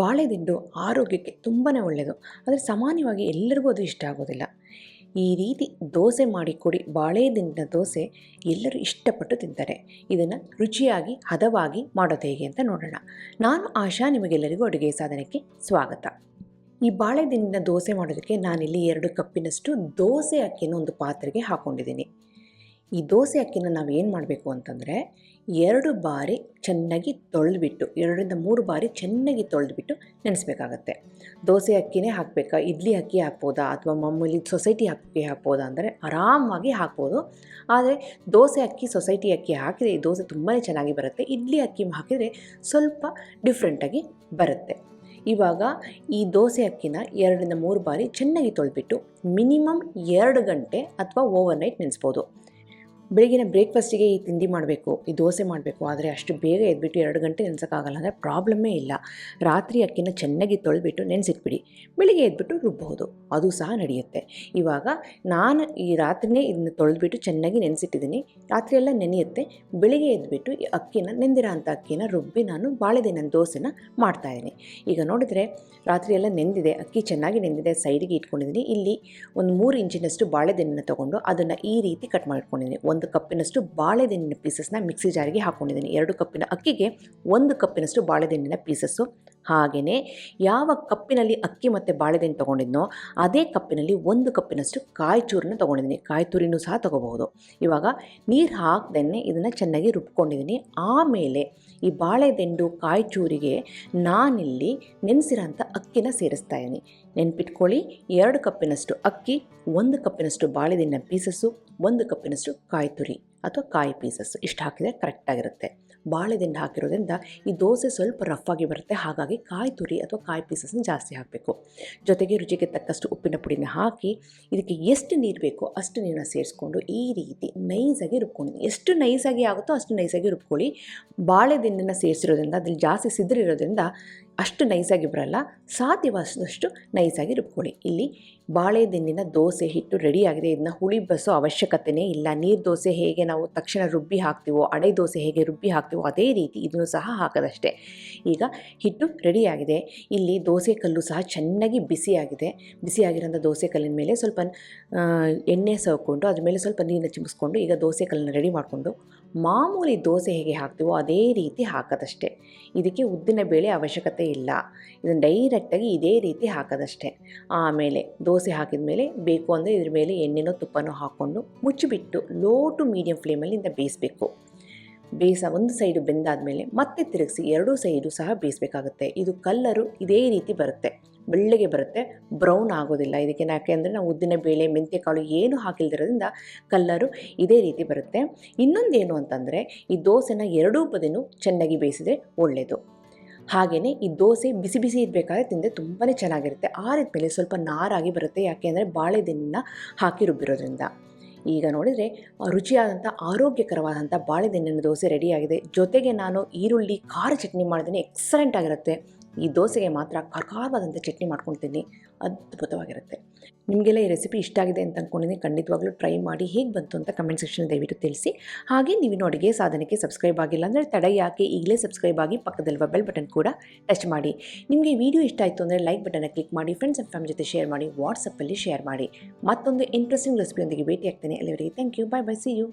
ಬಾಳೆದಿಂಡು ಆರೋಗ್ಯಕ್ಕೆ ತುಂಬಾ ಒಳ್ಳೆಯದು. ಆದರೆ ಸಾಮಾನ್ಯವಾಗಿ ಎಲ್ಲರಿಗೂ ಅದು ಇಷ್ಟ ಆಗೋದಿಲ್ಲ. ಈ ರೀತಿ ದೋಸೆ ಮಾಡಿಕೊಡಿ, ಬಾಳೆದಿಂಡಿನ ದೋಸೆ ಎಲ್ಲರೂ ಇಷ್ಟಪಟ್ಟು ತಿಂತಾರೆ. ಇದನ್ನು ರುಚಿಯಾಗಿ ಹದವಾಗಿ ಮಾಡೋದು ಹೇಗೆ ಅಂತ ನೋಡೋಣ. ನಾನು ಆಶಾ, ನಿಮಗೆಲ್ಲರಿಗೂ ಅಡುಗೆ ಸಾಧನಕ್ಕೆ ಸ್ವಾಗತ. ಈ ಬಾಳೆದಿಂಡಿನ ದೋಸೆ ಮಾಡೋದಕ್ಕೆ ನಾನಿಲ್ಲಿ 2 ಕಪ್ಪಿನಷ್ಟು ದೋಸೆ ಅಕ್ಕಿನ ಒಂದು ಪಾತ್ರೆಗೆ ಹಾಕ್ಕೊಂಡಿದ್ದೀನಿ. ಈ ದೋಸೆ ಅಕ್ಕಿನ ನಾವು ಏನು ಮಾಡಬೇಕು ಅಂತಂದರೆ 2 ಬಾರಿ ಚೆನ್ನಾಗಿ ತೊಳೆದ್ಬಿಟ್ಟು, 2ರಿಂದ 3 ಬಾರಿ ಚೆನ್ನಾಗಿ ತೊಳೆದ್ಬಿಟ್ಟು ನೆನೆಸ್ಬೇಕಾಗತ್ತೆ. ದೋಸೆ ಅಕ್ಕಿನೇ ಹಾಕಬೇಕಾ, ಇಡ್ಲಿ ಅಕ್ಕಿ ಹಾಕ್ಬೋದಾ, ಅಥವಾ ಮಾಮೂಲಿ ಸೊಸೈಟಿ ಅಕ್ಕಿ ಹಾಕ್ಬೋದಾ ಅಂದರೆ ಆರಾಮಾಗಿ ಹಾಕ್ಬೋದು. ಆದರೆ ದೋಸೆ ಅಕ್ಕಿ, ಸೊಸೈಟಿ ಅಕ್ಕಿ ಹಾಕಿದರೆ ಈ ದೋಸೆ ತುಂಬಾ ಚೆನ್ನಾಗಿ ಬರುತ್ತೆ. ಇಡ್ಲಿ ಅಕ್ಕಿ ಹಾಕಿದರೆ ಸ್ವಲ್ಪ ಡಿಫ್ರೆಂಟಾಗಿ ಬರುತ್ತೆ. ಇವಾಗ ಈ ದೋಸೆ ಅಕ್ಕಿನ 2ರಿಂದ 3 ಬಾರಿ ಚೆನ್ನಾಗಿ ತೊಳೆದ್ಬಿಟ್ಟು ಮಿನಿಮಮ್ 2 ಗಂಟೆ ಅಥವಾ ಓವರ್ನೈಟ್ ನೆನೆಸ್ಬೋದು. ಬೆಳಗಿನ ಬ್ರೇಕ್ಫಾಸ್ಟಿಗೆ ಈ ತಿಂಡಿ ಮಾಡಬೇಕು, ಈ ದೋಸೆ ಮಾಡಬೇಕು, ಆದರೆ ಅಷ್ಟು ಬೇಗ ಎದ್ಬಿಟ್ಟು 2 ಗಂಟೆ ನೆನೆಸೋಕ್ಕಾಗಲ್ಲ ಅಂದರೆ ಪ್ರಾಬ್ಲಮ್ಮೇ ಇಲ್ಲ. ರಾತ್ರಿ ಅಕ್ಕಿನ ಚೆನ್ನಾಗಿ ತೊಳೆದ್ಬಿಟ್ಟು ನೆನೆಸಿಟ್ಬಿಡಿ, ಬೆಳಿಗ್ಗೆ ಎದ್ಬಿಟ್ಟು ರುಬ್ಬಬಹುದು, ಅದು ಸಹ ನಡೆಯುತ್ತೆ. ಇವಾಗ ನಾನು ಈ ರಾತ್ರಿನೇ ಇದನ್ನ ತೊಳೆದ್ಬಿಟ್ಟು ಚೆನ್ನಾಗಿ ನೆನೆಸಿಟ್ಟಿದ್ದೀನಿ. ರಾತ್ರಿಯೆಲ್ಲ ನೆನೆಯುತ್ತೆ. ಬೆಳಿಗ್ಗೆ ಎದ್ಬಿಟ್ಟು ಈ ಅಕ್ಕಿನ, ನೆಂದಿರೋ ಅಂಥ ಅಕ್ಕಿನ ರುಬ್ಬಿ ನಾನು ಬಾಳೆದಿಂಡಿನ ದೋಸೆನ ಮಾಡ್ತಾಯಿದ್ದೀನಿ. ಈಗ ನೋಡಿದರೆ ರಾತ್ರಿಯೆಲ್ಲ ನೆಂದಿದೆ, ಅಕ್ಕಿ ಚೆನ್ನಾಗಿ ನೆಂದಿದೆ, ಸೈಡಿಗೆ ಇಟ್ಕೊಂಡಿದ್ದೀನಿ. ಇಲ್ಲಿ ಒಂದು 3 ಇಂಚಿನಷ್ಟು ಬಾಳೆದಿಂಡನ್ನ ತೊಗೊಂಡು ಅದನ್ನು ಈ ರೀತಿ ಕಟ್ ಮಾಡಿಟ್ಕೊಂಡಿದ್ದೀನಿ. 1 ಕಪ್ಪಿನಷ್ಟು ಬಾಳೆದಿಂಡಿನ ಪೀಸಸ್ನ ಮಿಕ್ಸಿ ಜಾರಿಗೆ ಹಾಕ್ಕೊಂಡಿದ್ದೀನಿ. 2 ಕಪ್ಪಿನ ಅಕ್ಕಿಗೆ 1 ಕಪ್ಪಿನಷ್ಟು ಬಾಳೆದಿಂಡಿನ ಪೀಸಸ್ಸು. ಹಾಗೆಯೇ ಯಾವ ಕಪ್ಪಿನಲ್ಲಿ ಅಕ್ಕಿ ಮತ್ತು ಬಾಳೆದಿಂಡು ತೊಗೊಂಡಿದ್ನೋ ಅದೇ ಕಪ್ಪಿನಲ್ಲಿ 1 ಕಪ್ಪಿನಷ್ಟು ಕಾಯಿ ಚೂರನ್ನ ತೊಗೊಂಡಿದ್ದೀನಿ. ಕಾಯಿ ತುರಿನೂ ಸಹ ತೊಗೋಬಹುದು. ಇವಾಗ ನೀರು ಹಾಕ್ದೇ ಇದನ್ನು ಚೆನ್ನಾಗಿ ರುಬ್ಕೊಂಡಿದ್ದೀನಿ. ಆಮೇಲೆ ಈ ಬಾಳೆದಿಂಡು ಕಾಯಿ ಚೂರಿಗೆ ನಾನಿಲ್ಲಿ ನೆನೆಸಿರೋಂಥ ಅಕ್ಕಿನ ಸೇರಿಸ್ತಾ ಇದ್ದೀನಿ. ನೆನ್ಪಿಟ್ಕೊಳ್ಳಿ, 2 ಕಪ್ಪಿನಷ್ಟು ಅಕ್ಕಿ, 1 ಕಪ್ಪಿನಷ್ಟು ಬಾಳೆದಿಂಡಿನ ಪೀಸಸ್ಸು, 1 ಕಪ್ಪಿನಷ್ಟು ಕಾಯಿ ತುರಿ ಅಥವಾ ಕಾಯಿ ಪೀಸಸ್ಸು, ಇಷ್ಟು ಹಾಕಿದರೆ ಕರೆಕ್ಟಾಗಿರುತ್ತೆ. ಬಾಳೆದಿಂಡು ಹಾಕಿರೋದ್ರಿಂದ ಈ ದೋಸೆ ಸ್ವಲ್ಪ ರಫ್ ಆಗಿ ಬರುತ್ತೆ. ಹಾಗಾಗಿ ಕಾಯಿ ತುರಿ ಅಥವಾ ಕಾಯಿ ಪೀಸಸ್ನ ಜಾಸ್ತಿ ಹಾಕಬೇಕು. ಜೊತೆಗೆ ರುಚಿಗೆ ತಕ್ಕಷ್ಟು ಉಪ್ಪಿನ ಪುಡಿನ ಹಾಕಿ ಇದಕ್ಕೆ ಎಷ್ಟು ನೀರು ಬೇಕೋ ಅಷ್ಟು ನೀರನ್ನ ಸೇರಿಸ್ಕೊಂಡು ಈ ರೀತಿ ನೈಸಾಗಿ ರುಬ್ಕೊಂಡಿದ್ದೀನಿ. ಎಷ್ಟು ನೈಸಾಗಿ ಆಗುತ್ತೋ ಅಷ್ಟು ನೈಸಾಗಿ ರುಬ್ಕೊಳ್ಳಿ. ಬಾಳೆದಿಂಡನ್ನು ಸೇರಿಸಿರೋದ್ರಿಂದ ಅದ್ರಲ್ಲಿ ಜಾಸ್ತಿ ಸಿದ್ರಿರೋದ್ರಿಂದ ಅಷ್ಟು ನೈಸಾಗಿ ಬರಲ್ಲ, ಸಾಧ್ಯವಾದಷ್ಟು ನೈಸಾಗಿ ರುಬ್ಕೊಳ್ಳಿ. ಇಲ್ಲಿ ಬಾಳೆದಿಂಡಿನ ದೋಸೆ ಹಿಟ್ಟು ರೆಡಿಯಾಗಿದೆ. ಇದನ್ನ ಹುಳಿ ಬಸೋ ಅವಶ್ಯಕತೆಯೇ ಇಲ್ಲ. ನೀರು ದೋಸೆ ಹೇಗೆ ನಾವು ತಕ್ಷಣ ರುಬ್ಬಿ ಹಾಕ್ತೀವೋ, ಅಡೆ ದೋಸೆ ಹೇಗೆ ರುಬ್ಬಿ ಹಾಕ್ತೀವೋ ಅದೇ ರೀತಿ ಇದನ್ನು ಸಹ ಹಾಕೋದಷ್ಟೇ. ಈಗ ಹಿಟ್ಟು ರೆಡಿಯಾಗಿದೆ. ಇಲ್ಲಿ ದೋಸೆ ಕಲ್ಲು ಸಹ ಚೆನ್ನಾಗಿ ಬಿಸಿಯಾಗಿದೆ. ಬಿಸಿಯಾಗಿರೋಂಥ ದೋಸೆ ಕಲ್ಲಿನ ಮೇಲೆ ಸ್ವಲ್ಪ ಎಣ್ಣೆ ಸವಕೊಂಡು ಅದ್ರ ಮೇಲೆ ಸ್ವಲ್ಪ ನೀರನ್ನ ಚಿಮ್ಮಿಸ್ಕೊಂಡು ಈಗ ದೋಸೆ ಕಲ್ಲನ್ನು ರೆಡಿ ಮಾಡಿಕೊಂಡು ಮಾಮೂಲಿ ದೋಸೆ ಹೇಗೆ ಹಾಕ್ತೀವೋ ಅದೇ ರೀತಿ ಹಾಕೋದಷ್ಟೇ. ಇದಕ್ಕೆ ಉದ್ದಿನ ಬೇಳೆ ಅವಶ್ಯಕತೆ ಇಲ್ಲ. ಇದನ್ನು ಡೈರೆಕ್ಟಾಗಿ ಇದೇ ರೀತಿ ಹಾಕೋದಷ್ಟೇ. ಆಮೇಲೆ ದೋಸೆ ಹಾಕಿದ ಮೇಲೆ ಬೇಕು ಅಂದರೆ ಇದ್ರ ಮೇಲೆ ಎಣ್ಣೆನೋ ತುಪ್ಪನೋ ಹಾಕ್ಕೊಂಡು ಮುಚ್ಚಿಬಿಟ್ಟು ಲೋ ಟು ಮೀಡಿಯಮ್ ಫ್ಲೇಮಲ್ಲಿಂದ ಬೇಯಿಸಬೇಕು. ಒಂದು ಸೈಡು ಬೆಂದಾದಮೇಲೆ ಮತ್ತೆ ತಿರುಗಿಸಿ 2 ಸೈಡು ಸಹ ಬೇಯಿಸಬೇಕಾಗುತ್ತೆ. ಇದು ಕಲ್ಲರು ಇದೇ ರೀತಿ ಬರುತ್ತೆ, ಬೆಳ್ಳಗೆ ಬರುತ್ತೆ, ಬ್ರೌನ್ ಆಗೋದಿಲ್ಲ. ಇದಕ್ಕೆ ಯಾಕೆಂದರೆ ನಾವು ಉದ್ದಿನ ಬೇಳೆ, ಮೆಂತ್ಯಕಾಳು ಏನು ಹಾಕಿಲ್ದಿರೋದ್ರಿಂದ ಕಲ್ಲರು ಇದೇ ರೀತಿ ಬರುತ್ತೆ. ಇನ್ನೊಂದೇನು ಅಂತಂದರೆ ಈ ದೋಸೆನ 2 ಬದಿನೂ ಚೆನ್ನಾಗಿ ಬೇಯಿಸಿದರೆ ಒಳ್ಳೆಯದು. ಹಾಗೆಯೇ ಈ ದೋಸೆ ಬಿಸಿ ಬಿಸಿ ಇರಬೇಕಾದ್ರೆ ತಿಂದರೆ ತುಂಬಾ ಚೆನ್ನಾಗಿರುತ್ತೆ. ಆರಿದ ಮೇಲೆ ಸ್ವಲ್ಪ ನಾರಾಗಿ ಬರುತ್ತೆ, ಯಾಕೆಂದರೆ ಬಾಳೆದಿಂಡನ್ನ ಹಾಕಿ ರುಬ್ಬಿರೋದ್ರಿಂದ. ಈಗ ನೋಡಿದರೆ ರುಚಿಯಾದಂಥ ಆರೋಗ್ಯಕರವಾದಂಥ ಬಾಳೆದಿಂಡಿನ ದೋಸೆ ರೆಡಿಯಾಗಿದೆ. ಜೊತೆಗೆ ನಾನು ಈರುಳ್ಳಿ ಖಾರ ಚಟ್ನಿ ಮಾಡಿದ್ದೀನಿ, ಎಕ್ಸಲೆಂಟ್ ಆಗಿರುತ್ತೆ. ಈ ದೋಸೆಗೆ ಮಾತ್ರ ಖಾರವಾದಂಥ ಚಟ್ನಿ ಮಾಡ್ಕೊಳ್ತೀನಿ, ಅದ್ಭುತವಾಗಿರುತ್ತೆ. ನಿಮಗೆಲ್ಲ ಈ ರೆಸಿಪಿ ಇಷ್ಟ ಆಗಿದೆ ಅಂತ ಅಂದ್ಕೊಂಡಿದ್ದೀನಿ. ಖಂಡಿತವಾಗ್ಲೂ ಟ್ರೈ ಮಾಡಿ ಹೇಗೆ ಬಂತು ಅಂತ ಕಮೆಂಟ್ ಸೆಕ್ಷನ್ ದಯವಿಟ್ಟು ತಿಳಿಸಿ. ಹಾಗೆ ನೀವು ಅಡುಗೆ ಸಾಧನಕ್ಕೆ ಸಬ್ಸ್ಕ್ರೈಬ್ ಆಗಿಲ್ಲ ಅಂದರೆ ತಡ ಯಾಕೆ, ಈಗಲೇ ಸಬ್ಸ್ಕ್ರೈಬ್ ಆಗಿ ಪಕ್ಕದಲ್ಲಿರುವ ಬೆಲ್ ಬಟನ್ ಕೂಡ ಟಚ್ ಮಾಡಿ. ನಿಮಗೆ ವಿಡಿಯೋ ಇಷ್ಟ ಆಯಿತು ಅಂದರೆ ಲೈಕ್ ಬಟನ್ನ ಕ್ಲಿಕ್ ಮಾಡಿ, ಫ್ರೆಂಡ್ಸ್ ಆ್ಯಂಡ್ ಫ್ಯಾಮಿಲಿ ಜೊತೆ ಶೇರ್ ಮಾಡಿ, ವಾಟ್ಸಪ್ಪಲ್ಲಿ ಶೇರ್ ಮಾಡಿ. ಮತ್ತೊಂದು ಇಂಟ್ರೆಸ್ಟಿಂಗ್ ರೆಸಿಪಿಯೊಂದಿಗೆ ಭೇಟಿ ಆಗ್ತೇನೆ. ಅಲ್ಲಿವರೆಗೆ thank you, bye bye, see you.